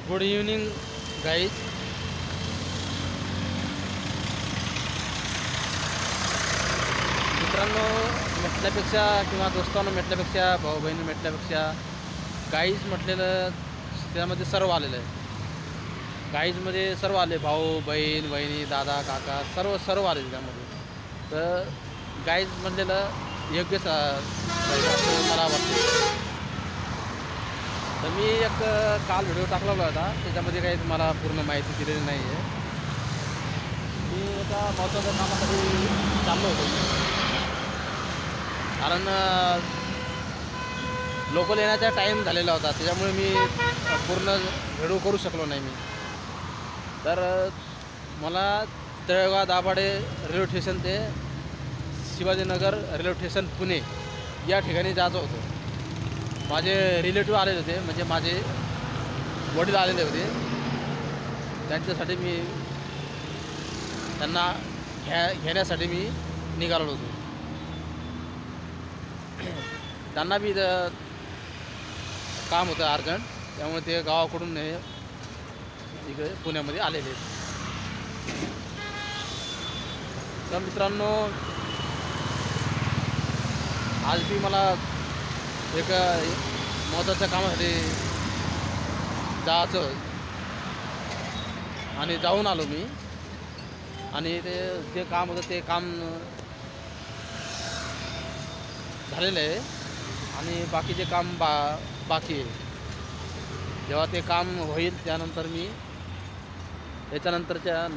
Good evening guys. मित्रांनो, म्हटल्यापेक्षा किंवा दोस्तांना म्हटल्यापेक्षा, भाऊ बहिणी म्हटल्यापेक्षा गाईज म्हटलेलं त्यामध्ये सर्व आलेलं आहे. गाईजमध्ये सर्व आले, भाऊ बहीण बहिणी दादा काका सर्व आले त्यामध्ये. तर गाईज म्हटलेलं योग्यच असं मला वाटतं. तर मी एक काल व्हिडिओ टाकलेला होता, त्याच्यामध्ये काही तुम्हाला पूर्ण माहिती दिलेली नाही आहे. मी एका महत्त्वाच्या कामासाठी चाललो होतो, कारण लोकल येण्याचा टाईम झालेला होता, त्याच्यामुळे मी पूर्ण व्हिडिओ करू शकलो नाही मी. तर मला तळेगाव दाभाडे रेल्वे स्टेशन ते शिवाजीनगर रेल्वे स्टेशन पुणे या ठिकाणी जायचं होतं. माझे रिलेटिव्ह आलेले होते, म्हणजे माझे वडील आलेले होते. त्यांच्यासाठी मी त्यांना घेण्यासाठी मी निघालो होतो. त्यांना बी काम होतं अर्जंट, त्यामुळे ते गावाकडून इकडे पुण्यामध्ये आलेले आहेत. तर मित्रांनो, आज बी मला एक महत्त्वाच्या कामासाठी जायचं आणि जाऊन आलो मी. आणि ते काम होतं, ते काम झालेलं आहे आणि बाकीचे काम बाकी आहे. जेव्हा ते काम होईल त्यानंतर मी त्याच्यानंतरच्या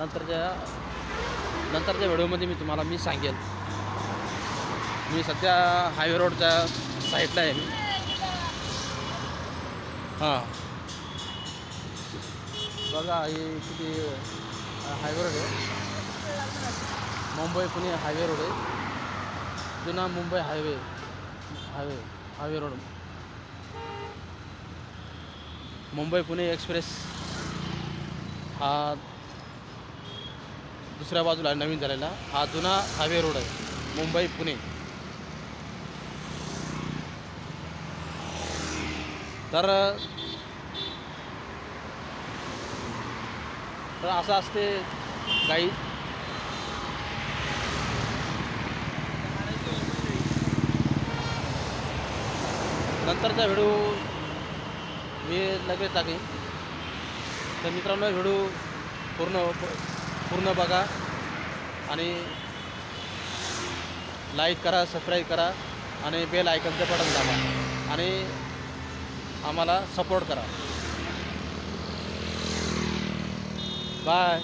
व्हिडिओमध्ये मी तुम्हाला सांगेल. मी सध्या हायवे रोडच्या साईडला आहे मी. हां, बघा हे किती हायवे रोड आहे. मुंबई पुणे हायवे रोड आहे, जुना Mumbai highway road. Mumbai Pune express हा दुसऱ्या बाजूला नवीन झालेला, हा जुना हायवे रोड आहे मुंबई पुणे. तर असं असते गाई. नंतरचा व्हिडिओ मी लगेच टाकेन. तर मित्रांनो, व्हिडिओ पूर्ण बघा आणि लाईक करा, सबस्क्राईब करा आणि बेल आयकॉनचं बटन दाबा आणि आम्हाला सपोर्ट करा. बाय.